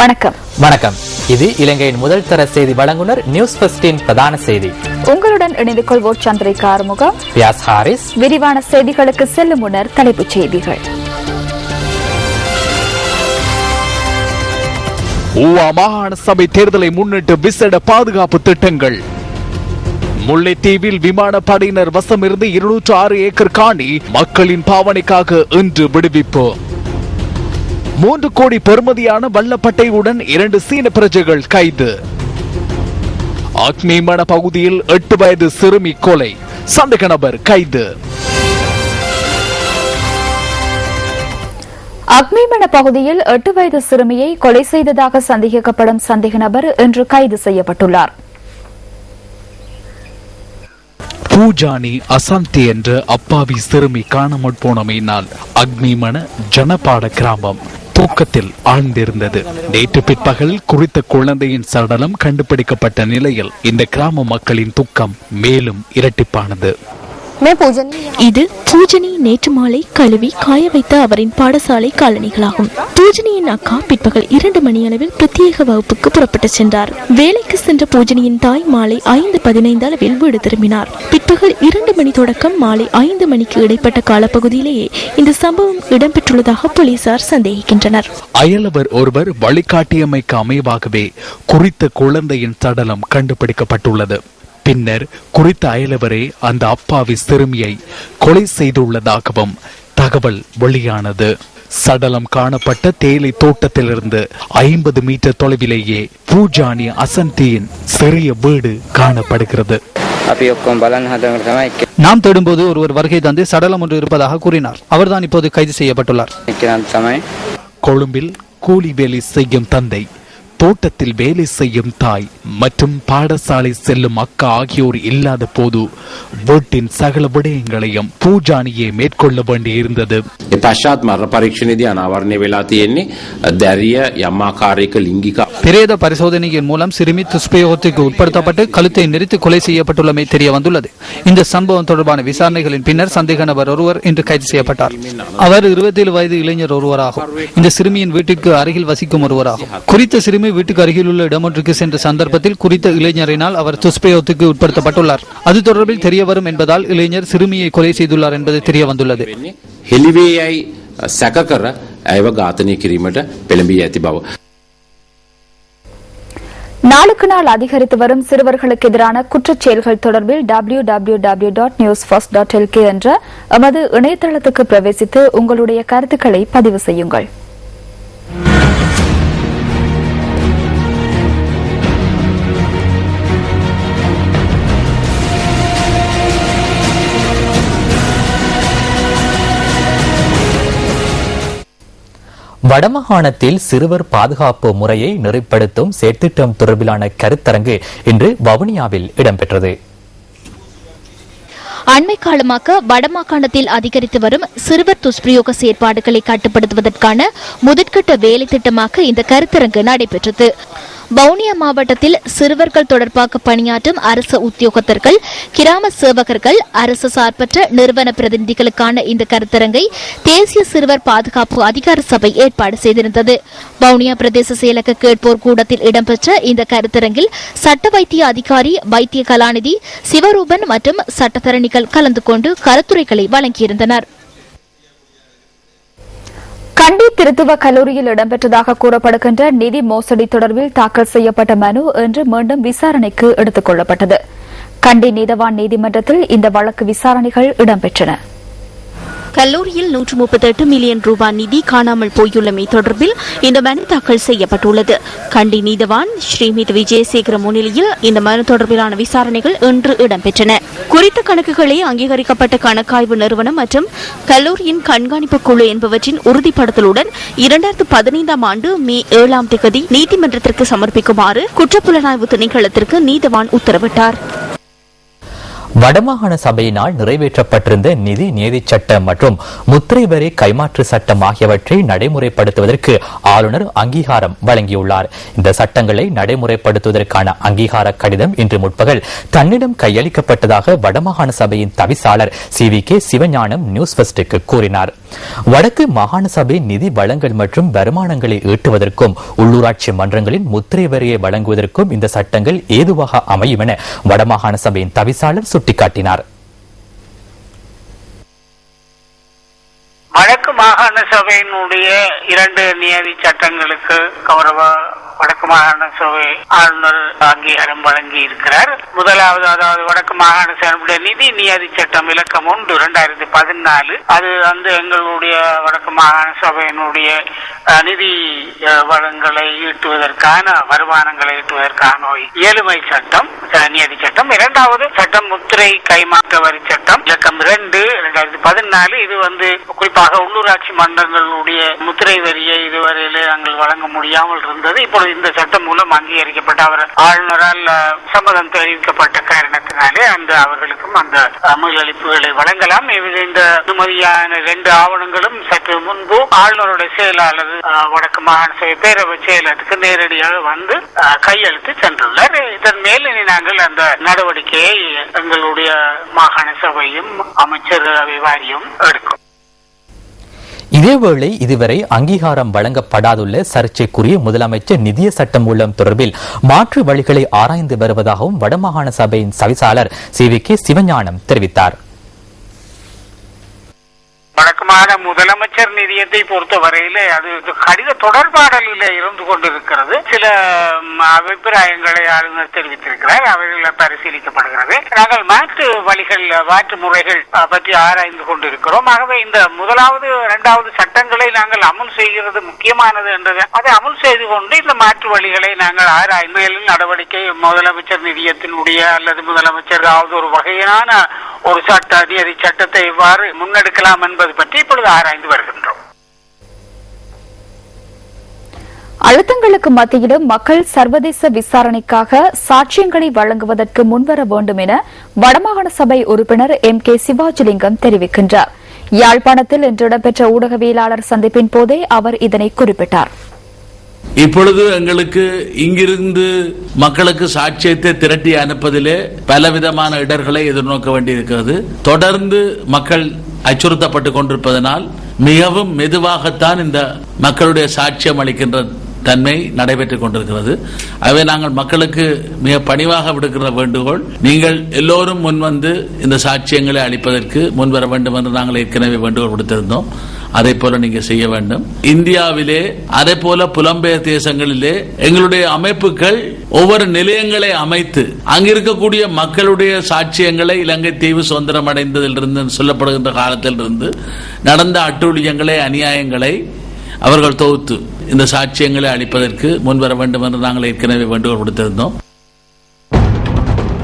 வணக்கம். வணக்கம். இது இலங்கையின் முதல் தர செய்தி வழங்குனர் நியூஸ் ஃபர்ஸ்டின் பிரதான செய்தி. உங்களுடன் இணைந்து கொள்வோர் சந்திரிகா ஆறுமுகம், வியாஸ் ஹாரிஸ். விரிவான செய்திகளுக்கு செல்லும் முன்னர் தலைப்புச் செய்திகள். ஊவா மாகாண சபை தேர்தலை முன்னிட்டு விசேட பாதுகாப்பு திட்டங்கள். முல்லைத்தீவில் விமானப்படையினர் வசமிருந்து 206 ஏக்கர் காணி மக்களின் பாவனைக்காக இன்று விடுவிப்பு. 3 கோடி பெறுமதியான வல்லப்பட்டையுடன் 2 சீன பிரஜைகள் கைது. அக்னிமண பகுதியில் 8 வயது சிறுமி கொலை, சந்தேக நபர் கைது. அக்னிமண பகுதியில் 8 வயது சிறுமியை கொலை செய்ததாக சந்தேகிக்கப்படும் சந்தேக நபர் இன்று கைது செய்யப்பட்டுள்ளார். பூஜானி அசாந்தி என்ற அப்பாவி சிறுமி காணாமல் போனமையினால் அக்னிமண ஜனபாட கிராமம் தூக்கத்தில் ஆழ்ந்திருந்தது. நேற்று பிற்பகல் குறித்த குழந்தையின் சடலம் கண்டுபிடிக்கப்பட்ட நிலையில் இந்த கிராம மக்களின் துக்கம் மேலும் இரட்டிப்பானது. இது பூஜனி நேற்று மாலை கழுவி காய வைத்த அவரின் பாடசாலை காலணிகளாகும். பூஜனியின் அக்கா பிற்பகல் 2 மணி அளவில் பிரத்யேக வகுப்புக்கு புறப்பட்டு சென்றார். வேலைக்கு சென்ற பூஜனியின் தாய் மாலை 5:15 அளவில் வீடு திரும்பினார். பிற்பகல் 2 மணி தொடக்கம் மாலை 5 மணிக்கு இடைப்பட்ட காலப்பகுதியிலேயே இந்த சம்பவம் இடம்பெற்றுள்ளதாக போலீசார் சந்தேகிக்கின்றனர். அயலவர் ஒருவர் வழிகாட்டியமைக்கு அமைவாகவே குறித்த குழந்தையின் சடலம் கண்டுபிடிக்கப்பட்டுள்ளது. பின்னர் குறித்த அயலவரே அந்த அப்பாவி சிறுமியை கொலை செய்துள்ளதாகவும் தகவல் வெளியானது. சடலம் காணப்பட்ட தேயிலை தோட்டத்திலிருந்து 50 மீட்டர் தொலைவிலேயே பூஜானி அசந்தியின் சிறிய வீடு காணப்படுகிறது. நாம் தேடும்போது ஒருவர் வருகை தந்து சடலம் ஒன்று இருப்பதாக கூறினார். அவர்தான் இப்போது கைது செய்யப்பட்டுள்ளார். கொழும்பில் கூலி வேலை செய்யும் தந்தை, தோட்டத்தில் வேலை செய்யும் தாய் மற்றும் பாடசாலை செல்லும் அக்கா ஆகியோர் இல்லாத போது வீட்டின் சகல விடயங்களையும் பூஜானியே மேற்கொள்ள வேண்டி இருந்தது. பிரேத பரிசோதனையின் மூலம் சிறுமி துஷ்பிரயோகத்துக்கு உட்படுத்தப்பட்டு கழுத்தை நெரித்து கொலை செய்யப்பட்டுள்ளமை தெரிய வந்துள்ளது. இந்த சம்பவம் தொடர்பான விசாரணைகளின் பின்னர் சந்தேக நபர் ஒருவர் இன்று கைது செய்யப்பட்டார். அவர் 27 வயது இளைஞர் ஒருவராகும். இந்த சிறுமியின் வீட்டிற்கு அருகில் வசிக்கும் ஒருவராகும். குறித்த சிறுமி வீட்டுக்கு அருகில் உள்ள இடமொன்றுக்கு சென்ற சந்தர்ப்பத்தில் குறித்த இளைஞரினால் அவர் துஷ்பிரயோகத்துக்கு உட்படுத்தப்பட்டுள்ளார். அது தொடர்பில் தெரிய வரும் என்பதால் இளைஞர் சிறுமியை கொலை செய்துள்ளார் என்பது தெரிய வந்துள்ளது. நாளுக்கு நாள் அதிகரித்து வரும் சிறுவர்களுக்கு எதிரான குற்றச் செயல்கள் தொடர்பில் www.newsfirst.lk என்ற எமது இணையதளத்துக்கு பிரவேசித்து உங்களுடைய கருத்துக்களை பதிவு செய்யுங்கள். வடமாகாணத்தில் சிறுவர் பாதுகாப்பு முறையை நெறிப்படுத்தும் செயற்திட்டம் தொடர்பிலான கருத்தரங்கு இன்று வவுனியாவில் இடம்பெற்றது. அண்மை காலமாக வடமாகாணத்தில் அதிகரித்து வரும் சிறுவர் துஷ்பிரயோக செயற்பாடுகளை கட்டுப்படுத்துவதற்கான முதற்கட்ட வேலை திட்டமாக இந்த கருத்தரங்கு நடைபெற்றது. வவுனியா மாவட்டத்தில் சிறுவர்கள் தொடர்பாக பணியாற்றும் அரசு உத்தியோகத்தர்கள், கிராம சேவகர்கள், அரசு சார்பற்ற நிறுவன பிரதிநிதிகளுக்கான இந்த கருத்தரங்கை தேசிய சிறுவர் பாதுகாப்பு அதிகார சபை ஏற்பாடு செய்திருந்தது. வவுனியா பிரதேச செயலக கேட்போர் கூடத்தில் இடம்பெற்ற இந்த கருத்தரங்கில் சட்ட வைத்திய அதிகாரி வைத்திய கலாநிதி சிவரூபன் மற்றும் சட்டத்தரணிகள் கலந்து கொண்டு கருத்துரைகளை வழங்கியிருந்தனர். கண்டி திருத்துவ கல்லூரியில் இடம்பெற்றதாக கூறப்படுகின்ற நிதி மோசடி தொடர்பில் தாக்கல் செய்யப்பட்ட மனு இன்று மீண்டும் விசாரணைக்கு எடுத்துக் கொள்ளப்பட்டது. கண்டி நீதவான் நீதிமன்றத்தில் இந்த வழக்கு விசாரணைகள் இடம்பெற்றன. கல்லூரியில் 138 மில்லியன் ரூபாய் நிதி காணாமல் போயுள்ளமை தொடர்பில் இந்த மனு தாக்கல் செய்யப்பட்டுள்ளது. கண்டி நீதவான் ஸ்ரீமித் விஜயசேகர முன்னிலையில் இந்த மனு தொடர்பிலான விசாரணைகள் இன்று இடம்பெற்றன. குறித்த கணக்குகளை அங்கீகரிக்கப்பட்ட கணக்காய்வு நிறுவனம் மற்றும் கல்லூரியின் கண்காணிப்பு குழு என்பவற்றின் உறுதிப்படுத்தலுடன் 2015 ஆண்டு மே 7 நீதிமன்றத்திற்கு சமர்ப்பிக்குமாறு குற்றப்புலனாய்வு திணைக்களத்திற்கு நீதவான் உத்தரவிட்டார். வடமாகாண சபையினால் நிறைவேற்றப்பட்டிருந்த நிதி நியதிச் சட்டம் மற்றும் முத்திரை வரி கைமாற்று சட்டம் ஆகியவற்றை நடைமுறைப்படுத்துவதற்கு ஆளுநர் அங்கீகாரம் வழங்கியுள்ளார். இந்த சட்டங்களை நடைமுறைப்படுத்துவதற்கான அங்கீகார கடிதம் இன்று முற்பகல் தன்னிடம் கையளிக்கப்பட்டதாக வடமாகாண சபையின் தவிசாளர் CVK சிவஞானம் நியூஸ் ஃபர்ஸ்டுக்கு கூறினார். வடக்கு மாகாண சபை நிதி வழங்கல் மற்றும் வருமானங்களை ஈட்டுவதற்கும் உள்ளூராட்சி மன்றங்களின் முத்திரை வரியை வழங்குவதற்கும் இந்த சட்டங்கள் ஏதுவாக அமையும் என வடமாகாண சபையின் தவிசாளர் சுட்டிக்காட்டினார். வடக்கு மாகாண சபையினுடைய 2 நியதி சட்டங்களுக்கு கௌரவ வடக்கு மாகாண சபை ஆளுநர் அங்கீகாரம் வழங்கி இருக்கிறார். முதலாவது, அதாவது வடக்கு மாகாண சபையுடைய நிதி நியதி சட்டம் இலக்கம் 1 2014. அது எங்களுடைய வடக்கு மாகாண சபையினுடைய நிதி வளங்களை ஈட்டுவதற்கான வருமானங்களை ஈட்டுவதற்கான ஏழுமை சட்டம் நியதி சட்டம். 2வது சட்டம் முத்திரை கைமாற்ற வரி சட்டம் இலக்கம் 2 2014. இது குறிப்பாக உள்ளூராட்சி மன்றங்களுடைய முத்திரை வரியை இதுவரையிலே நாங்கள் வழங்க முடியாமல் இருந்தது. இப்பொழுது இந்த சட்டம் மூலம் அங்கீகரிக்கப்பட்ட அவர் ஆளுநரால் சம்மதம் தெரிவிக்கப்பட்ட காரணத்தினாலே அவர்களுக்கும் அந்த அமலளிப்புகளை வழங்கலாம். இந்த அனுமதியான 2 ஆவணங்களும் சற்று முன்பு ஆளுநருடைய செயலாளர் வடக்கு மாகாண சபை பேரவை செயலருக்கு நேரடியாக கையெழுத்து சென்றுள்ளார். இதன் மேல் நாங்கள் அந்த நடவடிக்கையை எங்களுடைய மாகாண சபையும் அமைச்சரவை வாரியம் எடுக்கும். இதேவேளை இதுவரை அங்கீகாரம் வழங்கப்படாதுள்ள சர்ச்சைக்குரிய முதலமைச்சர் நிதிய சட்டம் மூலம் தொடர்பில் மாற்று வழிகளை ஆராய்ந்து வருவதாகவும் வடமாகாண சபையின் தவிசாளர் CVK சிவஞானம் தெரிவித்தார். வடக்கு மாகாண முதலமைச்சர் நிதியத்தை பொறுத்தவரையிலே அது கடித தொடர்பாடலில் இருந்து கொண்டிருக்கிறது. சில அபிப்பிராயங்களை ஆளுநர் தெரிவித்திருக்கிறார். அவைகள் பரிசீலிக்கப்படுகிறது. நாங்கள் மாற்று வழிகள் மாற்று முறைகள் பற்றி ஆராய்ந்து கொண்டிருக்கிறோம். ஆகவே இந்த 1வது 2வது சட்டங்களை நாங்கள் அமுல் செய்கிறது முக்கியமானது என்றது அதை அமுல் செய்து கொண்டு இந்த மாற்று வழிகளை நாங்கள் ஆராய்ந்து மேலும் நடவடிக்கை முதலமைச்சர் நிதியத்தினுடைய அல்லது முதலமைச்சர் ஒரு வகையான ஒரு நிதி சட்டத்தை எவ்வாறு முன்னெடுக்கலாம் என்பது பற்றி இப்பொழுது ஆராய்ந்து வருகின்றோம். அழுத்தங்களுக்கு மத்தியிலும் மக்கள் சர்வதேச விசாரணைக்காக சாட்சியங்களை வழங்குவதற்கு முன்வர வேண்டும் என வடமாகாண சபை உறுப்பினர் MK சிவாஜிலிங்கம் தெரிவிக்கின்றார். யாழ்ப்பாணத்தில் இன்று இடம்பெற்ற ஊடகவியலாளர் சந்திப்பின் போதே அவர் இதனை குறிப்பிட்டார். இப்பொழுது எங்களுக்கு இங்கிருந்து மக்களுக்கு சாட்சியத்தை திரட்டி அனுப்பதிலே பலவிதமான இடர்களை எதிர்நோக்க வேண்டியிருக்கிறது. தொடர்ந்து மக்கள் அச்சுறுத்தப்பட்டுக் கொண்டிருப்பதனால் மிகவும் மெதுவாகத்தான் இந்த மக்களுடைய சாட்சியம் அளிக்கின்ற தன்மை நடைபெற்றுக் கொண்டிருக்கிறது. ஆகவே நாங்கள் மக்களுக்கு மிக பணிவாக விடுக்கிற வேண்டுகோள், நீங்கள் எல்லோரும் முன்வந்து இந்த சாட்சியங்களை அளிப்பதற்கு முன்வர வேண்டும் என்று நாங்கள் ஏற்கனவே வேண்டுகோள் விடுத்திருந்தோம். அதை போல நீங்க செய்ய வேண்டும். இந்தியாவிலே அதே போல புலம்பெயர் தேசங்களிலே எங்களுடைய அமைப்புகள் ஒவ்வொரு நிலையங்களை அமைத்து அங்கிருக்கக்கூடிய மக்களுடைய சாட்சியங்களை இலங்கை தீவு சுதந்திரம் அடைந்ததிலிருந்து சொல்லப்படுகின்ற காலத்திலிருந்து நடந்த அட்டூழியங்களை அநியாயங்களை அவர்கள் தொகுத்து இந்த சாட்சியங்களை அளிப்பதற்கு முன்வர வேண்டும் என்று நாங்கள் ஏற்கனவே வேண்டுகோள் கொடுத்திருந்தோம்.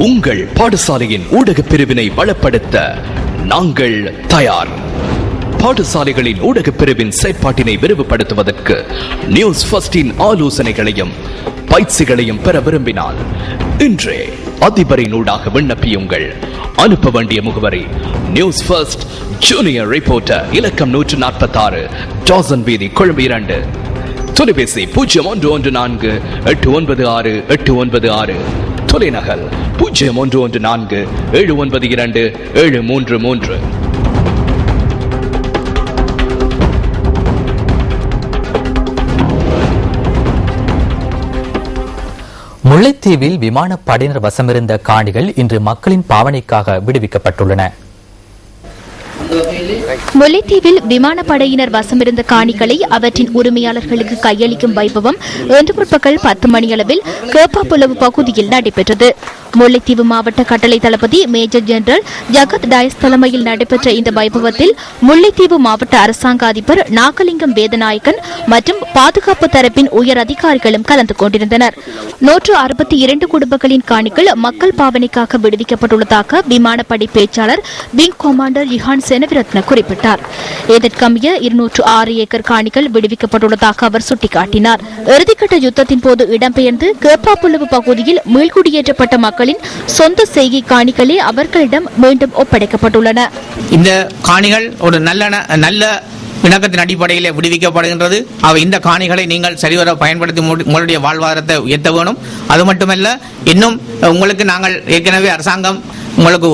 உங்கள் பாடசாலையின் ஊடக பிரிவினை பலப்படுத்த நாங்கள் தயார். பாடசாலைகளின் ஊடக பிரிவின் செயற்பாட்டினை விரிவுபடுத்துவதற்கு நியூஸ் ஃபர்ஸ்டின் ஆலோசனைகளையும் பயிற்சிகளையும் பெற விரும்பினால் இன்றே அதிபரின் ஊடாக விண்ணப்பியுங்கள். அனுப்ப வேண்டிய முகவரி நியூஸ் ஃபர்ஸ்ட் ஜூனியர் ரிப்போர்ட்டர் இலக்கம் 146 ஜாசன் வீதி கொழும்பு 2. தொலைபேசி 0114 896 896. தொலைநகல் 0114 792 733. முல்லைத்தீவில் விமானப்படையினர் வசமிருந்த காணிகள் இன்று மக்களின் பாவனைக்காக விடுவிக்கப்பட்டுள்ளன. முல்லைத்தீவில் விமானப்படையினர் வசமிருந்த காணிகளை அவற்றின் உரிமையாளர்களுக்கு கையளிக்கும் வைபவம் இன்று பிற்பகல் 10 மணியளவில் கேப்பாப்புலவு பகுதியில் நடைபெற்றது. முல்லைத்தீவு மாவட்ட கட்டளை தளபதி மேஜர் ஜெனரல் ஜகத் டயஸ் தலைமையில் நடைபெற்ற இந்த வைபவத்தில் முல்லைத்தீவு மாவட்ட அரசாங்க அதிபர் நாகலிங்கம் வேதநாயக்கன் மற்றும் பாதுகாப்பு தரப்பின் உயர் அதிகாரிகளும் கலந்து கொண்டிருந்தனர். 162 குடும்பங்களின் காணிகள் மக்கள் பாவனைக்காக விடுவிக்கப்பட்டுள்ளதாக விமானப்படை பேச்சாளர் விங் கமாண்டர் இஹான் செனவிரத்ன குறிப்பிட்டார். இதற்கமைய 206 ஏக்கர் காணிகள் விடுவிக்கப்பட்டுள்ளதாக அவர் சுட்டிக்காட்டினார். இறுதிக்கட்ட யுத்தத்தின் போது இடம்பெயர்ந்து கேப்பாப்புலவு பகுதியில் மீள்குடியேற்றப்பட்ட மக்களின் சொந்த செய்கை காணிகளே அவர்களிடம் மீண்டும் ஒப்படைக்கப்பட்டுள்ளன. இந்த காணிகள் ஒரு நல்ல இணக்கத்தின் அடிப்படையில் விடுவிக்கப்படுகின்றது. அவை இந்த காணிகளை நீங்கள் சரிவர பயன்படுத்தி உங்களுடைய வாழ்வாதாரத்தை உயர்த்த வேணும். அது மட்டுமல்ல, இன்னும் உங்களுக்கு நாங்கள் ஏற்கனவே அரசாங்கம் உங்களுக்கு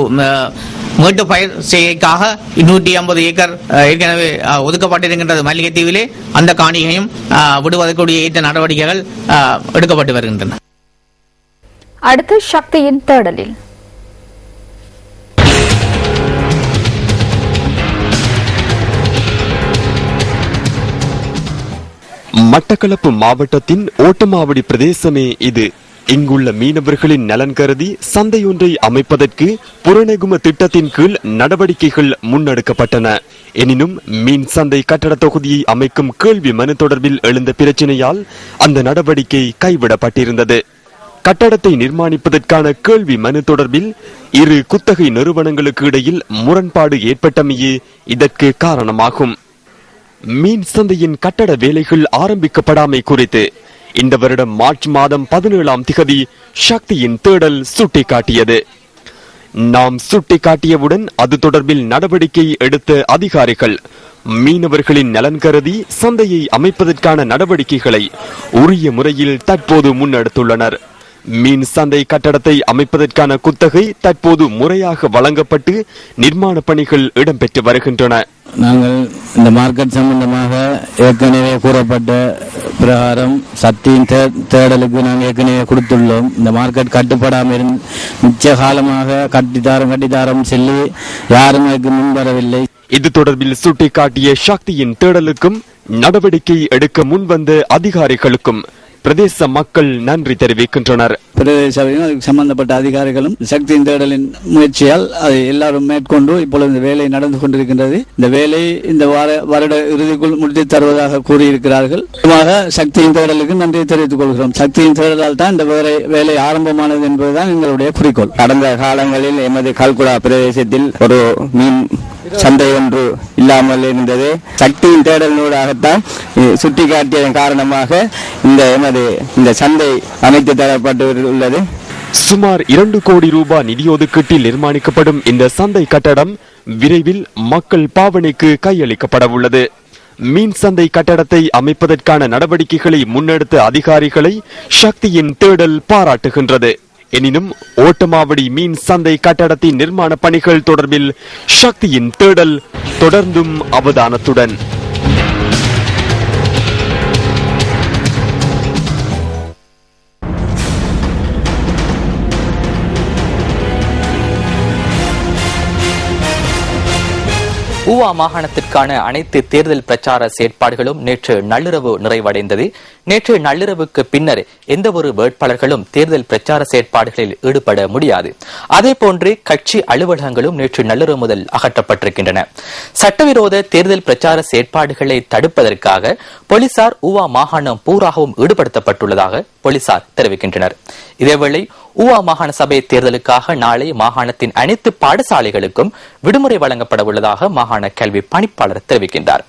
மீட்டு பயிர் செய்கைக்காக 250 ஏக்கர் ஏற்கனவே ஒதுக்கப்பட்டிருக்கின்றது மல்லிகைத்தீவிலே. அந்த காணியையும் விடுவதற்குரிய ஏற்ற நடவடிக்கைகள் எடுக்கப்பட்டு வருகின்றன. அடுத்து சக்தியின் தேடலில் மட்டக்களப்பு மாவட்டத்தின் ஓட்டமாவடி பிரதேசமே இது. இங்குள்ள மீனவர்களின் நலன் கருதி சந்தையொன்றை அமைப்பதற்கு புறநெகும திட்டத்தின் கீழ் நடவடிக்கைகள் முன்னெடுக்கப்பட்டன. எனினும் மீன் சந்தை கட்டட தொகுதியை அமைக்கும் கேள்வி மனு தொடர்பில் எழுந்த பிரச்சினையால் அந்த நடவடிக்கை கைவிடப்பட்டிருந்தது. கட்டடத்தை நிர்மாணிப்பதற்கான கேள்வி மனு தொடர்பில் இரு குத்தகை நிறுவனங்களுக்கு இடையில் முரண்பாடு ஏற்பட்டமையே இதற்கு காரணமாகும். மீன் சந்தையின் கட்டட வேலைகள் ஆரம்பிக்கப்படாமை குறித்து இந்த வருடம் மார்ச் மாதம் 17ஆம் திகதி சக்தியின் தேடல் சுட்டிக்காட்டியது. நாம் சுட்டிக்காட்டியவுடன் அது தொடர்பில் நடவடிக்கை எடுத்த அதிகாரிகள் மீனவர்களின் நலன் கருதி சந்தையை அமைப்பதற்கான நடவடிக்கைகளை உரிய முறையில் தற்போது முன்னெடுத்துள்ளனர். மீன் சந்தை கட்டடத்தை அமைப்பதற்கான குத்தகை தற்போது முறையாக வழங்கப்பட்டு நிர்மாண பணிகள் இடம்பெற்று வருகின்றன. நாங்கள் இந்த மார்க்கெட் சம்பந்தமாக ஏற்கனவே கூறப்பட்ட பிரகாரம் சக்தியின் தேடலுக்கு நாங்கள் ஏற்கனவே கொடுத்துள்ளோம். இந்த மார்க்கெட் கட்டுப்படாமல் மிச்ச காலமாக கட்டித்தாரம் சொல்லி யாரும் அதுக்கு முன்வரவில்லை. இது தொடர்பில் சுட்டிக்காட்டிய சக்தியின் தேடலுக்கும் நடவடிக்கை எடுக்க முன்வந்த அதிகாரிகளுக்கும் பிரதேச மக்கள் நன்றி தெரிவிக்கின்றனர். பிரதேச சம்பந்தப்பட்ட அதிகாரிகளும் சக்தியின் தேடலின் முயற்சியால் அதை எல்லாரும் மேற்கொண்டு இப்பொழுது இந்த வேலை நடந்து கொண்டிருக்கின்றது. இந்த வேலை இந்த வருட இறுதிக்குள் முடித்து தருவதாக கூறியிருக்கிறார்கள். சக்தியின் தேடலுக்கு நன்றி தெரிவித்துக் கொள்கிறோம். சக்தியின் தேடலால் தான் இந்த வேலை ஆரம்பமானது என்பதுதான் எங்களுடைய குறிக்கோள். கடந்த காலங்களில் எமது கல்குடா பிரதேசத்தில் ஒரு மீன் சந்தை ஒன்று இல்லாமல் இருந்தது. சக்தியின் தேடலினூடாகத்தான் சுட்டிக்காட்டியதன் காரணமாக இந்த சந்தை அமைத்து தரப்பட்டு உள்ளது. சுமார் 2 கோடி ரூபாய் நிதி ஒதுக்கீட்டில் நிர்மாணிக்கப்படும் இந்த சந்தை கட்டடம் விரைவில் மக்கள் பாவனைக்கு கையளிக்கப்பட உள்ளது. மீன் சந்தை கட்டடத்தை அமைப்பதற்கான நடவடிக்கைகளை முன்னெடுத்த அதிகாரிகளை சக்தியின் தேடல் பாராட்டுகின்றது. எனினும் ஓட்டமாவடி மீன் சந்தை கட்டடத்தின் நிர்மாண பணிகள் தொடர்பில் சக்தியின் தேடல் தொடர்ந்தும் அவதானத்துடன். ஊவா மாகாணத்திற்கான அனைத்து தேர்தல் பிரச்சார செயற்பாடுகளும் நேற்று நள்ளிரவு நிறைவடைந்தது. நேற்று நள்ளிரவுக்கு பின்னர் எந்த ஒரு வேட்பாளர்களும் தேர்தல் பிரச்சார செயற்பாடுகளில் ஈடுபட முடியாது. அதேபோன்று கட்சி அலுவலகங்களும் நேற்று நள்ளிரவு முதல் அகற்றப்பட்டிருக்கின்றன. சட்டவிரோத தேர்தல் பிரச்சார செயற்பாடுகளை தடுப்பதற்காக போலீசார் ஊவா மாகாணம் பூராகவும் ஈடுபடுத்தப்பட்டுள்ளதாக போலீசார் தெரிவிக்கின்றனர். இதேவேளை ஊவா மாகாண சபை தேர்தலுக்காக நாளை மாகாணத்தின் அனைத்து பாடசாலைகளுக்கும் விடுமுறை வழங்கப்பட உள்ளதாக மாகாண கல்வி பணிப்பாளர் தெரிவிக்கின்றார்.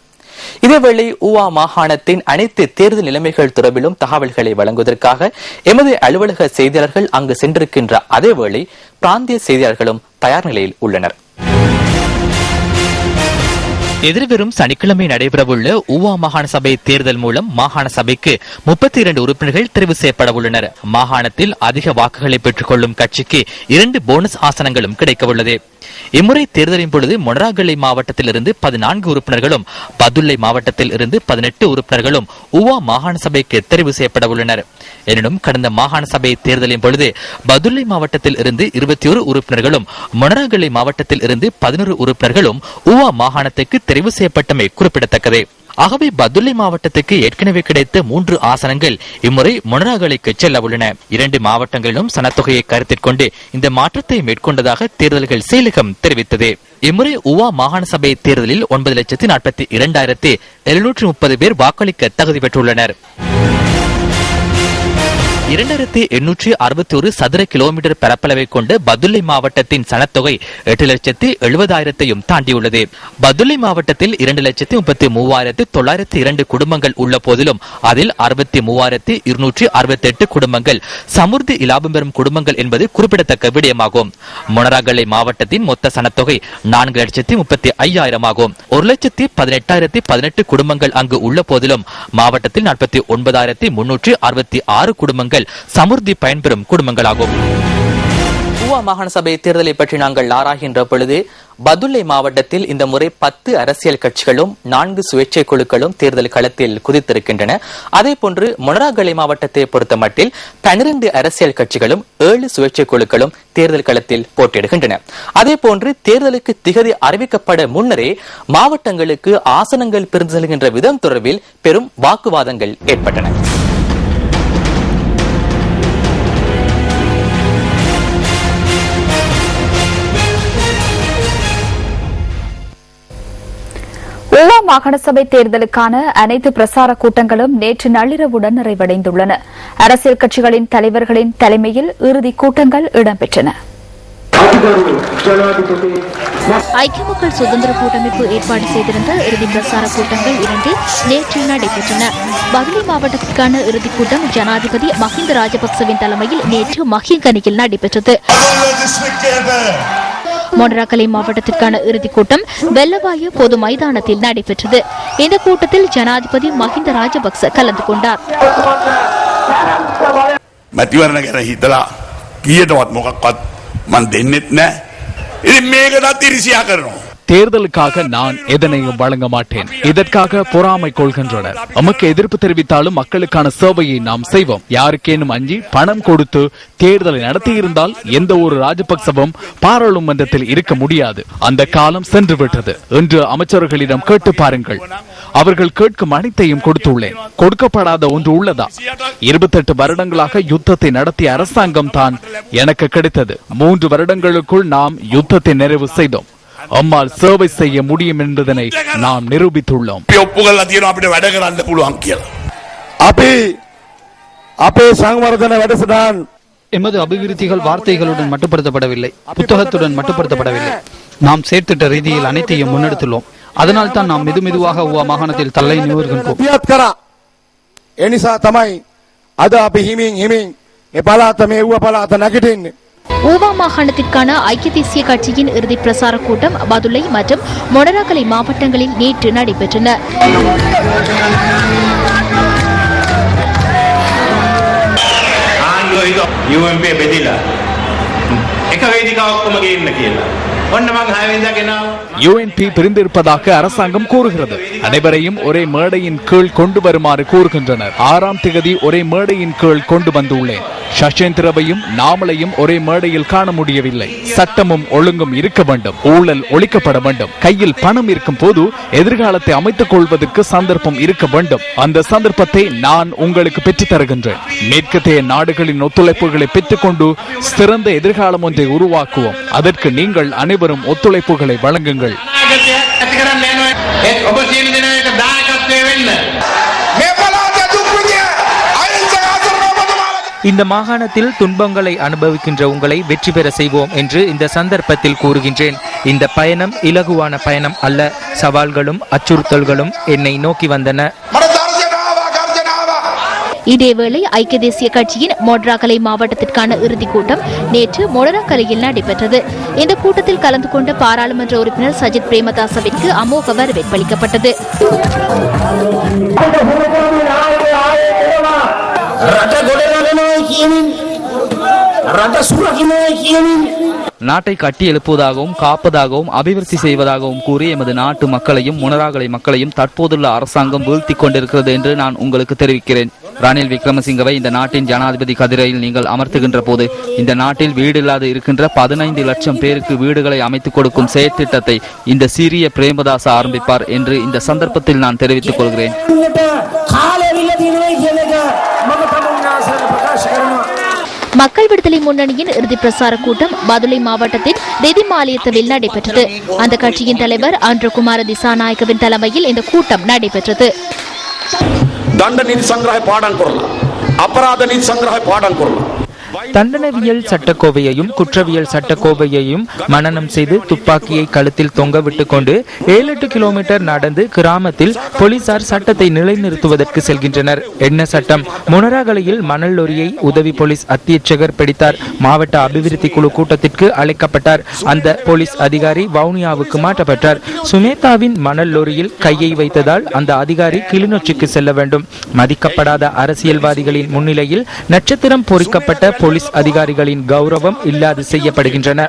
இதேவேளை ஊவா மாகாணத்தின் அனைத்து தேர்தல் நிலைமைகள் தொடர்பிலும் தகவல்களை வழங்குவதற்காக எமது அலுவலக செய்தியாளர்கள் அங்கு சென்றிருக்கின்ற அதேவேளை பிராந்திய செய்தியாளர்களும் தயார் நிலையில் உள்ளனர். எதிர்வரும் சனிக்கிழமை நடைபெறவுள்ள ஊவா மாகாண சபை தேர்தல் மூலம் மாகாண சபைக்கு 32 உறுப்பினர்கள் தெரிவு செய்யப்பட உள்ளனர். மாகாணத்தில் அதிக வாக்குகளை பெற்றுக் கொள்ளும் கட்சிக்கு 2 போனஸ் ஆசனங்களும் கிடைக்க உள்ளது. இம்முறை தேர்தலின் பொழுது மொனராகலை மாவட்டத்தில் இருந்து 14 உறுப்பினர்களும் பதுல்லை மாவட்டத்தில் இருந்து 18 உறுப்பினர்களும் ஊவா மாகாண சபைக்கு தெரிவு செய்யப்பட உள்ளனர். எனினும் கடந்த மாகாண சபை தேர்தலின் பொழுது பதுல்லை மாவட்டத்தில் இருந்து 21 உறுப்பினர்களும் மொனராகலை மாவட்டத்தில் இருந்து 11 உறுப்பினர்களும் ஊவா மாகாணத்துக்கு தெரிவு செய்யப்பட்டமை குறிப்பிடத்தக்கது. ஆகவே பதுல்லை மாவட்டத்துக்கு ஏற்கனவே கிடைத்த 3 ஆசனங்கள் இம்முறை மொனராகலைக்கு செல்ல உள்ளன. 2 மாவட்டங்களிலும் சனத்தொகையை கருத்தில் கொண்டு இந்த மாற்றத்தை மேற்கொண்டதாக தேர்தல்கள் செயலகம் தெரிவித்தது. இம்முறை ஊவா மாகாண சபை தேர்தலில் 9,42,730 பேர் வாக்களிக்க தகுதி பெற்றுள்ளனர். 2861 சதுர கிலோமீட்டர் பரப்பளவை கொண்ட பதுளை மாவட்டத்தின் சனத்தொகை 8,70,000 தாண்டியுள்ளது. பதுளை மாவட்டத்தில் 2,33,902 குடும்பங்கள் உள்ள போதிலும் அதில் 63,268 குடும்பங்கள் சமுர்த்தி இலாபம் பெறும் குடும்பங்கள் என்பது குறிப்பிடத்தக்க விடயமாகும். மொனராகலை மாவட்டத்தின் மொத்த சனத்தொகை 4,35,000 ஆகும். 1,18,018 குடும்பங்கள் அங்கு உள்ள போதிலும் மாவட்டத்தில் 49,366 குடும்பங்கள் சமுர்த்தி பயன்பெறும் குடும்பங்களாகும். ஊவா மாகாண சபை தேர்தலை பற்றி நாங்கள் ஆராய்கின்ற பொழுது பதுளை மாவட்டத்தில் இந்த முறை 10 அரசியல் கட்சிகளும் 4 சுயேட்சை குழுக்களும் தேர்தல் களத்தில் குதித்திருக்கின்றன. அதே போன்று மொனராகலை மாவட்டத்தை பொறுத்த மட்டில் 12 அரசியல் கட்சிகளும் 7 சுயேட்சை குழுக்களும் தேர்தல் களத்தில் போட்டியிடுகின்றன. அதே போன்று தேர்தலுக்கு திகதி அறிவிக்கப்பட முன்னரே மாவட்டங்களுக்கு ஆசனங்கள் பிரிந்து செல்கின்ற விதம் தொடர்பில் பெரும் வாக்குவாதங்கள் ஏற்பட்டன. ஊவா மாகாண சபை தேர்தலுக்கான அனைத்து பிரசார கூட்டங்களும் நேற்று நள்ளிரவுடன் நிறைவடைந்துள்ளன. அரசியல் கட்சிகளின் தலைவர்களின் தலைமையில் இறுதிக் கூட்டங்கள் இடம்பெற்றன. ஐக்கிய மக்கள் சுதந்திர கூட்டமைப்பு ஏற்பாடு செய்திருந்த இறுதி பிரசார கூட்டங்கள் 2 நேற்று நடைபெற்றன. பதுளை மாவட்டத்திற்கான இறுதிக் கூட்டம் ஜனாதிபதி மஹிந்த ராஜபக்சவின் தலைமையில் நேற்று மஹிங்கனியில் நடைபெற்றது. மொனராகலை மாவட்டத்திற்கான இறுதிக் கூட்டம் வெள்ளவாய பொது மைதானத்தில் நடைபெற்றது. இந்த கூட்டத்தில் ஜனாதிபதி மஹிந்த ராஜபக்ச கலந்து கொண்டார். தேர்தலுக்காக நான் எதனையும் வழங்க மாட்டேன். இதற்காக பொறாமை கொள்கின்றனர். நமக்கு எதிர்ப்பு தெரிவித்தாலும் மக்களுக்கான சேவையை நாம் செய்வோம். யாருக்கேனும் அஞ்சி பணம் கொடுத்து தேர்தலை நடத்தியிருந்தால் எந்த ஒரு ராஜபக்சவும் பாராளுமன்றத்தில் இருக்க முடியாது. அந்த காலம் சென்று விட்டது என்று அமைச்சர்களிடம் கேட்டு பாருங்கள். அவர்கள் கேட்கும் அனைத்தையும் கொடுத்துள்ளேன். கொடுக்கப்படாத ஒன்று உள்ளதா? 28 வருடங்களாக யுத்தத்தை நடத்திய அரசாங்கம் தான் எனக்கு கிடைத்தது. 3 வருடங்களுக்குள் நாம் யுத்தத்தை நிறைவு செய்தோம். அம்மாள் சேவை செய்ய முடியும் என்பதனை நாம் நிரூபித்துள்ளோம். எமது அபிவிருத்திகள் வார்த்தைகளுடன் மட்டுப்படுத்தப்படவில்லை, புத்தகத்துடன் மட்டுப்படுத்தப்படவில்லை. நாம் சேர்த்திட்ட ரீதியில் அனைத்தையும் முன்னெடுத்துள்ளோம். அதனால் தான் நாம் மெதுவாக ஊவா மாகாணத்தில் தலை நிமிர்கின்றோம். ஊவா மாகாணத்திற்கான ஐக்கிய தேசிய கட்சியின் இறுதி பிரசார கூட்டம் பதுளை மற்றும் மொனராகலை மாவட்டங்களில் நேற்று நடைபெற்றன. UNP பிரிந்திருப்பதாக அரசாங்கம் கூறுகிறது. அனைவரையும் ஒரே மேடையின் கீழ் கொண்டு வருமாறு கூறுகின்றனர். 6ஆம் தேதி ஒரே மேடையின் கீழ் கொண்டு வந்துள்ளேன். சஷேந்திரவையும் நாமளையும் ஒரே மேடையில் காண முடியவில்லை. சட்டமும் ஒழுங்கும் இருக்க வேண்டும். ஊழல் ஒழிக்கப்பட வேண்டும். கையில் பணம் இருக்கும் போது எதிர்காலத்தை அமைத்துக் கொள்வதற்கு சந்தர்ப்பம் இருக்க வேண்டும். அந்த சந்தர்ப்பத்தை நான் உங்களுக்கு பெற்றுத் தருகின்றேன். மேற்கத்தைய நாடுகளின் ஒத்துழைப்புகளை பெற்றுக்கொண்டு சிறந்த எதிர்காலம் ஒன்றை உருவாக்குவோம். அதற்கு நீங்கள் அனைவரும் ஒத்துழைப்புகளை வழங்குங்கள். இந்த மாகாணத்தில் துன்பங்களை அனுபவிக்கின்ற உங்களை வெற்றி பெற செய்வோம் என்று இந்த சந்தர்ப்பத்தில் கூறுகின்றேன். இந்த பயணம் இலகுவான பயணம் அல்ல. சவால்களும் அச்சுறுத்தல்களும் என்னை நோக்கி வந்தன. இதேவேளை ஐக்கிய தேசிய கட்சியின் மொனராகலை மாவட்டத்திற்கான இறுதிக் கூட்டம் நேற்று மொனராகலையில் நடைபெற்றது. இந்த கூட்டத்தில் கலந்து கொண்ட பாராளுமன்ற உறுப்பினர் சஜித் பிரேமதாசவிற்கு அமோக வரவேற்பு அளிக்கப்பட்டது. நாட்டை கட்டி எழுப்புவதாகவும் காப்பதாகவும் அபிவிருத்தி செய்வதாகவும் கூறி எமது நாட்டு மக்களையும் மொனராகலை மக்களையும் தற்போதுள்ள அரசாங்கம் வீழ்த்திக் கொண்டிருக்கிறது என்று நான் உங்களுக்கு தெரிவிக்கிறேன். ரணில் விக்ரமசிங்கவை இந்த நாட்டின் ஜனாதிபதி கதிரையில் நீங்கள் அமர்த்துகின்ற போது இந்த நாட்டில் வீடு இல்லாது இருக்கின்ற 15 லட்சம் பேருக்கு வீடுகளை அமைத்துக் கொடுக்கும் செயற்திட்டத்தை இந்த சிறிய பிரேமதாச ஆரம்பிப்பார் என்று இந்த சந்தர்ப்பத்தில் நான் தெரிவித்துக் கொள்கிறேன். மக்கள் விடுதலை முன்னணியின் இறுதி பிரசார கூட்டம் பதுளை மாவட்டத்தின் தெதிமாலயத்தில் நடைபெற்றது. அந்த கட்சியின் தலைவர் அன்றகுமார திசாநாயக்கவின் தலைமையில் இந்த கூட்டம் நடைபெற்றது. தண்ட நீதி சங்கிரஹ பாடம் අපරාධ නීති සංග්‍රහය පාඩම් කරලා தண்டனவியல் சட்டக்கோவையையும் குற்றவியல் சட்டக்கோவையையும் மனனம் செய்து துப்பாக்கியை கழுத்தில் தொங்க விட்டுக் கொண்டு 7-8 கிலோமீட்டர் நடந்து கிராமத்தில் போலீசார் சட்டத்தை நிலைநிறுத்துவதற்கு செல்கின்றனர். என்ன சட்டம்? முனராகலையில் மணல் லொரியை உதவி போலீஸ் அத்தியட்சகர் பிடித்தார். மாவட்ட அபிவிருத்தி குழு கூட்டத்திற்கு அழைக்கப்பட்டார். அந்த போலீஸ் அதிகாரி வவுனியாவுக்கு மாற்றப்பட்டார். சுமேதாவின் மணல் லொரியில் கையை வைத்ததால் அந்த அதிகாரி கிளிநொச்சிக்கு செல்ல வேண்டும். மதிக்கப்படாத அரசியல்வாதிகளின் முன்னிலையில் நட்சத்திரம் பொறிக்கப்பட்ட போலீஸ் அதிகாரிகளின் கௌரவம் இல்லாது செய்யப்படுகின்றன.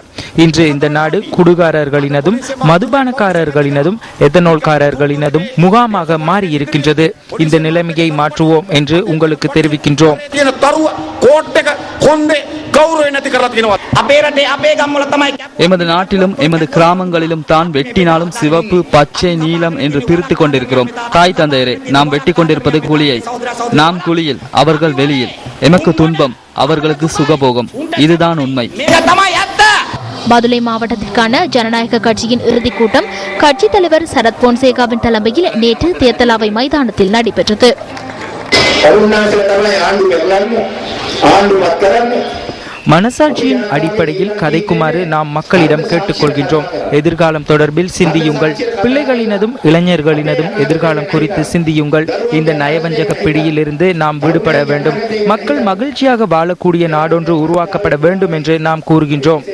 இன்று இந்த நாடு குடுகாரர்களினதும் மதுபானக்காரர்களினதும் எத்தனோல்காரர்களினதும் முகாமாக மாறி இருக்கின்றது. இந்த நிலைமையை மாற்றுவோம் என்று உங்களுக்கு தெரிவிக்கின்றோம். எமது நாட்டிலும் எமது கிராமங்களிலும் தான் வெட்டினாலும் சிவப்பு, பச்சை, நீலம் என்று பிரித்துக் கொண்டிருக்கிறோம். தாய் தந்தையரே, நாம் வெட்டி கொண்டிருப்பது குழியை. நாம் குழியில், அவர்கள் வெளியில். எமக்கு துன்பம், அவர்களுக்கு சுகபோகம். இதுதான் உண்மை. பதுளை மாவட்டத்திற்கான ஜனநாயக கட்சியின் இறுதிக் கூட்டம் கட்சித் தலைவர் சரத் பொன்சேகாவின் தலைமையில் நேற்று தேர்தலாவை மைதானத்தில் நடைபெற்றது. மனசாட்சியின் அடிப்படையில் கதைக்குமாறு நாம் மக்களிடம் கேட்டுக்கொள்கின்றோம். எதிர்காலம் தொடர்பில் சிந்தியுங்கள். பிள்ளைகளினதும் இளைஞர்களினதும் எதிர்காலம் குறித்து சிந்தியுங்கள். இந்த நயவஞ்சக பிடியிலிருந்து நாம் விடுபட வேண்டும். மக்கள் மகிழ்ச்சியாக வாழக்கூடிய நாடொன்று உருவாக்கப்பட வேண்டும் என்று நாம் கூறுகின்றோம்.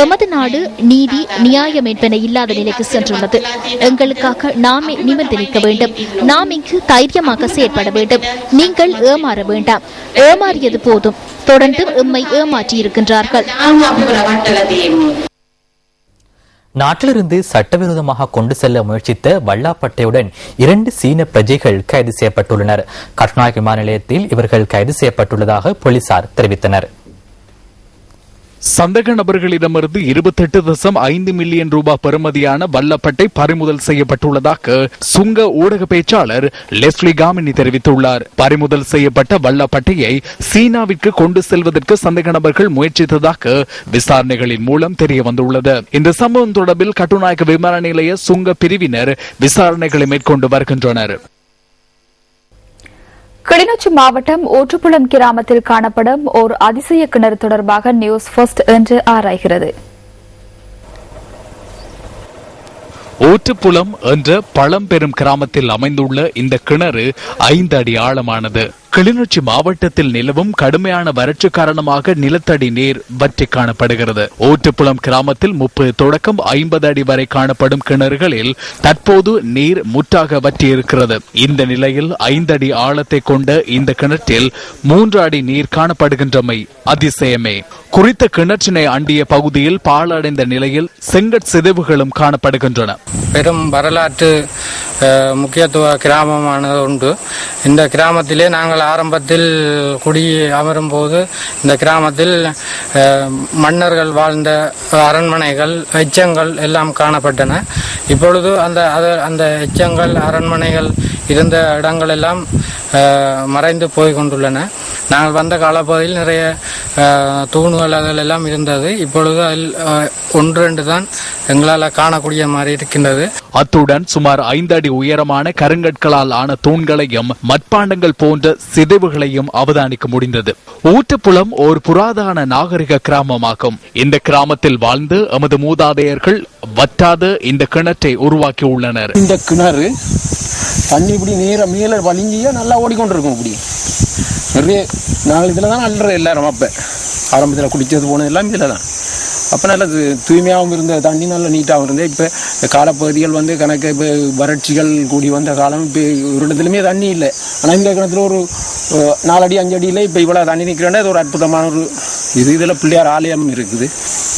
எமது நாடு நீதி நியாயம் என்பன இல்லாத நிலைக்கு சென்றுள்ளது. எங்களுக்காக நாமே நிமிர்ந்து நிற்க வேண்டும். நாம் இங்கு தைரியமாக செயற்பட வேண்டும். நீங்கள் ஏமாற வேண்டாம். ஏமாறியது போதும். தொடர்ந்தும் எம்மை ஏமாற்றி இருக்கின்றார்கள். நாட்டிலிருந்து சட்டவிரோதமாக கொண்டு செல்ல முயற்சித்த வல்லாப்பட்டையுடன் 2 சீன பிரஜைகள் கைது செய்யப்பட்டுள்ளனர். கட்டுநாயக்க விமான நிலையத்தில் இவர்கள் கைது செய்யப்பட்டுள்ளதாக போலீசார் தெரிவித்தனர். சந்தேக நபர்களிடமிருந்து 28.5 மில்லியன் ரூபாய் பெறுமதியான வல்லப்பட்டை பறிமுதல் செய்யப்பட்டுள்ளதாக சுங்க ஊடக பேச்சாளர் லெஸ்லி காமினி தெரிவித்துள்ளார். பறிமுதல் செய்யப்பட்ட வல்லப்பட்டையை சீனாவிற்கு கொண்டு செல்வதற்கு சந்தேக நபர்கள் முயற்சித்ததாக விசாரணைகளின் மூலம் தெரிய வந்துள்ளது. இந்த சம்பவம் தொடர்பில் கட்டுநாயக்க விமான நிலைய சுங்க பிரிவினர் விசாரணைகளை மேற்கொண்டு வருகின்றனர். கிளிநொச்சி மாவட்டம் ஊற்றுப்புலம் கிராமத்தில் காணப்படும் ஓர் அதிசய கிணறு தொடர்பாக நியூஸ் ஃபர்ஸ்ட் என்று ஆராய்கிறது. ஊற்றுப்புலம் என்ற பழம்பெரும் கிராமத்தில் அமைந்துள்ள இந்த கிணறு 5 அடி ஆழமானது. கிளிநொச்சி மாவட்டத்தில் நிலவும் கடுமையான வறட்சி காரணமாக நிலத்தடி நீர் வற்றி காணப்படுகிறது. ஊற்றுப்புலம் கிராமத்தில் 30 தொடக்கம் 50 அடி வரை காணப்படும் கிணறுகளில் தற்போது நீர் முற்றாக வற்றி இருக்கிறது. இந்த நிலையில் 5 அடி ஆழத்தை கொண்ட இந்த கிணற்றில் 3 அடி நீர் காணப்படுகின்றமை அதிசயமே. குறித்த கிணற்றினை அண்டிய பகுதியில் பாழடைந்த நிலையில் செங்கற் சிதைவுகளும் காணப்படுகின்றன. பெரும் வரலாற்று முக்கியத்துவ கிராமமானது உண்டு. இந்த கிராமத்திலே நாங்கள் ஆரம்பத்தில் குடி அமரும் போது இந்த கிராமத்தில் மன்னர்கள் வாழ்ந்த அரண்மனைகள், எச்சங்கள் எல்லாம் காணப்பட்டன. இப்பொழுது அந்த எச்சங்கள், அரண்மனைகள் இருந்த இடங்கள் எல்லாம் மறைந்து போய் கொண்டுள்ளன. நாங்கள் வந்த காலப்பகுதியில் நிறைய தூணுகள் அதெல்லாம் இருந்தது. இப்பொழுது அதில் 1-2 தான் எங்களால் காணக்கூடிய மாதிரி இருக்கின்றது. அத்துடன் சுமார் 5 அடி உயரமான கருங்கற்களால் ஆன தூண்களையும் மட்பாண்டங்கள் போன்ற சிதைவுகளையும் அவதானிக்க முடிந்தது. ஊற்றுப்புலம் ஒரு புராதன நாகரிக கிராமமாகும். இந்த கிராமத்தில் வாழ்ந்து எமது மூதாதையர்கள் வற்றாத இந்த கிணற்றை உருவாக்கி உள்ளனர். இந்த கிணறு தண்ணி இப்படி நேர மேல வலிஞ்சியா நல்லா ஓடிக்கொண்டிருக்கும். இப்படி நிறைய நாங்கள் இதில் தான் அல்ற எல்லாரும். அப்போ ஆரம்பத்தில் குடித்தது போனது எல்லாம் இதில் தான். அப்போ நல்ல தூய்மையாகவும் இருந்த தண்ணி நல்லா நீட்டாகவும் இருந்தது. இப்போ இந்த காலப்பகுதிகள் வந்து கணக்கு இப்போ வறட்சிகள் கூடி வந்த காலம். இப்போ ஒரு இடத்துலையுமே தண்ணி இல்லை. ஆனால் இந்த கிணத்துல ஒரு 4 அடி 5 அடியில் இப்போ இவ்வளோ தண்ணி நிற்கிறேன்னா இது ஒரு அற்புதமான ஒரு இதில் பிள்ளையார் ஆலயம் இருக்குது.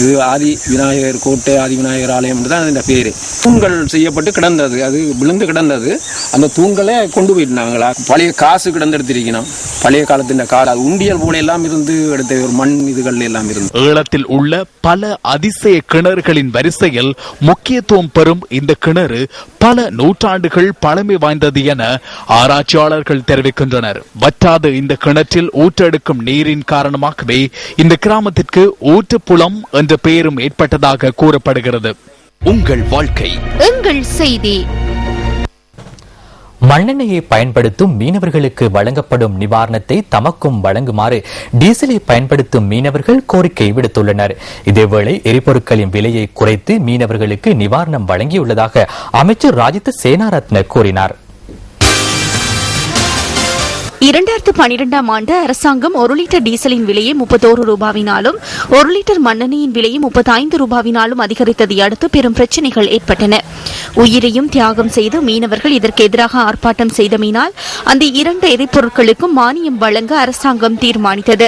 இது ஆதி விநாயகர் கோட்டை ஆதி விநாயகர் ஆலயம் தான் இந்த பேர். தூண்கள் செய்யப்பட்டு கிடந்தது, அது விழுந்து கிடந்தது. அந்த தூண்களை கொண்டு போயிட்டாங்களா. பழைய காசு கிடந்தெடுத்திருக்கணும். பழைய காலத்தின் கால உண்டியல் போல எல்லாம் இருந்து எடுத்த ஒரு மண் இதுகள் எல்லாம் இருந்து. ஈழத்தில் உள்ள பல அதிசய கிணறுகளின் வரிசையில் முக்கியத்துவம் பெறும் இந்த கிணறு பல நூற்றாண்டுகள் பழமை வாய்ந்தது என ஆராய்ச்சியாளர்கள் தெரிவிக்கின்றனர். வற்றாத இந்த கிணற்றில் ஊற்றெடுக்கும் நீரின் காரணமாகவே இந்த கிராமத்திற்கு ஊற்றுப்புலம் என்ற பெயரும் ஏற்பட்டதாக கூறப்படுகிறது. உங்கள் வாழ்க்கை எங்கள் செய்தி. மண்ணெண்ணெயை பயன்படுத்தும் மீனவர்களுக்கு வழங்கப்படும் நிவாரணத்தை தமக்கும் வழங்குமாறு டீசலை பயன்படுத்தும் மீனவர்கள் கோரிக்கை விடுத்துள்ளனர். இதேவேளை எரிபொருட்களின் விலையை குறைத்து மீனவர்களுக்கு நிவாரணம் வழங்கியுள்ளதாக அமைச்சர் ராஜித சேனாரத்ன கூறினார். 2012ஆம் ஆண்டு அரசாங்கம் 1 லிட்டர் டீசலின் விலையை 31 ரூபாவினாலும் 1 லிட்டர் மண்ணெண்ணெயின் விலையை 35 ரூபாவினாலும் அதிகரித்ததை அடுத்து பெரும் பிரச்சினைகள் ஏற்பட்டன. உயிரையும் தியாகம் செய்து மீனவர்கள் இதற்கு எதிராக ஆர்ப்பாட்டம் செய்தமையினால் அந்த 2 எரிபொருட்களுக்கும் மானியம் வழங்க அரசாங்கம் தீர்மானித்தது.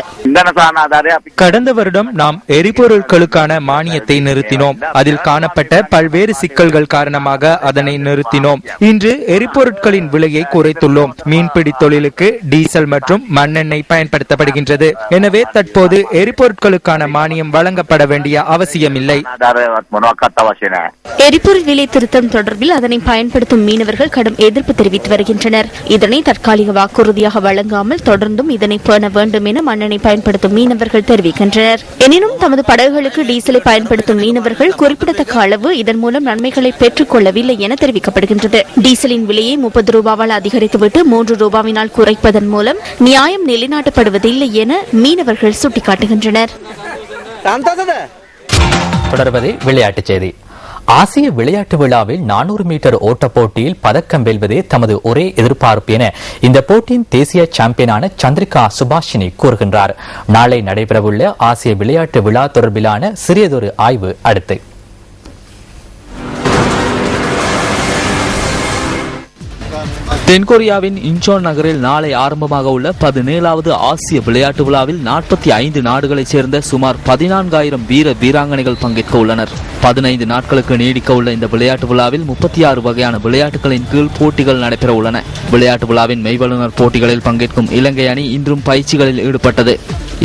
கடந்த வருடம் நாம் எரிபொருட்களுக்கான மானியத்தை நிறுத்தினோம். அதில் காணப்பட்ட பல்வேறு சிக்கல்கள் காரணமாக அதனை நிறுத்தினோம். இன்று எரிபொருட்களின் விலையை குறைத்துள்ளோம். மீன்பிடி தொழிலுக்கு டீசல் மற்றும் மண்ணெண்ணெய் பயன்படுத்தப்படுகின்றது. எனவே தற்போது எரிபொருட்களுக்கான மானியம் வழங்கப்பட வேண்டிய அவசியமில்லை. எரிபொருள் விலை திருத்தம் தொடர்பில் அதனை பயன்படுத்தும் மீனவர்கள் கடும் எதிர்ப்பு தெரிவித்து வருகின்றனர். இதனை தற்காலிக வாக்குறுதியாக வழங்காமல் தொடர்ந்தும் இதனை பேண வேண்டும் என மண்ணெண்ணெய் பயன்படுத்தும் மீனவர்கள் தெரிவிக்கின்றனர். எனினும் தமது படகுகளுக்கு டீசலை பயன்படுத்தும் மீனவர்கள் குறிப்பிடத்தக்க அளவு இதன் மூலம் நன்மைகளை பெற்றுக் கொள்ளவில்லை என தெரிவிக்கப்படுகின்றது. டீசலின் விலையை 30 ரூபாவால் அதிகரித்துவிட்டு 3 ரூபாவினால் குறைப்பதன் மூலம் நியாயம் நிலைநாட்டப்படுவதில்லை என மீனவர்கள் சுட்டிக்காட்டுகின்றனர். தொடர்வது விளையாட்டுச் செய்தி. ஆசிய விளையாட்டு விழாவில் 400 மீட்டர் ஓட்ட போட்டியில் பதக்கம் வெல்வதே தமது ஒரே எதிர்பார்ப்பு என இந்த போட்டியின் தேசிய சாம்பியனான சந்திரிகா சுபாஷினி கூறுகின்றார். நாளை நடைபெறவுள்ள ஆசிய விளையாட்டு விழா தொடர்பிலான சிறியதொரு ஆய்வு அடுத்து. தென்கொரியாவின் இன்ச்சோன் நகரில் நாளை ஆரம்பமாக உள்ள 17வது ஆசிய விளையாட்டு விழாவில் 45 நாடுகளைச் சேர்ந்த சுமார் 14,000 வீர வீராங்கனைகள் பங்கேற்க உள்ளனர். 15 நாட்களுக்கு நீடிக்க உள்ள இந்த விளையாட்டு விழாவில் 36 வகையான விளையாட்டுகளின் கீழ் போட்டிகள் நடைபெற உள்ளன. விளையாட்டு விழாவின் மெய்வல்லுநர் போட்டிகளில் பங்கேற்கும் இலங்கை அணி இன்றும் பயிற்சிகளில் ஈடுபட்டது.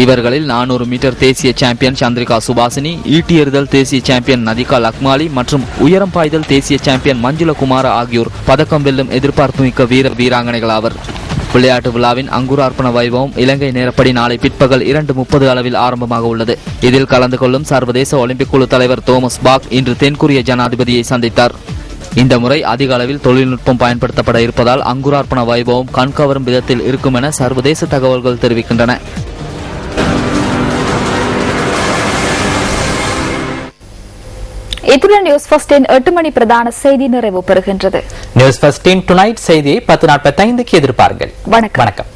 இவர்களில் 400 மீட்டர் தேசிய சாம்பியன் சந்திரிகா சுபாஷினி, ஈட்டி எறிதல் தேசிய சாம்பியன் நதிகா லக்மாலி மற்றும் உயரம் பாய்தல் தேசிய சாம்பியன் மஞ்சுள குமார ஆகியோர் பதக்கம் வெல்லும் எதிர்பார்ப்புமிக்க வீர வீராங்கனைகள் ஆவர். விளையாட்டு விழாவின் அங்குரார்ப்பண வைபவம் இலங்கை நேரப்படி நாளை பிற்பகல் 2:30 அளவில் ஆரம்பமாக உள்ளது. இதில் கலந்து கொள்ளும் சர்வதேச ஒலிம்பிக் குழு தலைவர் தோமஸ் பாக் இன்று தென்கொரிய ஜனாதிபதியை சந்தித்தார். இந்த முறை அதிக அளவில் தொழில்நுட்பம் பயன்படுத்தப்பட இருப்பதால் அங்குரார்ப்பண வைபவம் கண்கவரும் விதத்தில் இருக்கும் என சர்வதேச தகவல்கள் தெரிவிக்கின்றன. இத்துடன் நியூஸ் ஃபர்ஸ்டின் 8 மணி பிரதான செய்தி நிறைவு பெறுகின்றது. நியூஸ் ஃபர்ஸ்டின் டுநைட் செய்தியை 10:45க்கு எதிர்பாருங்கள். வணக்கம்.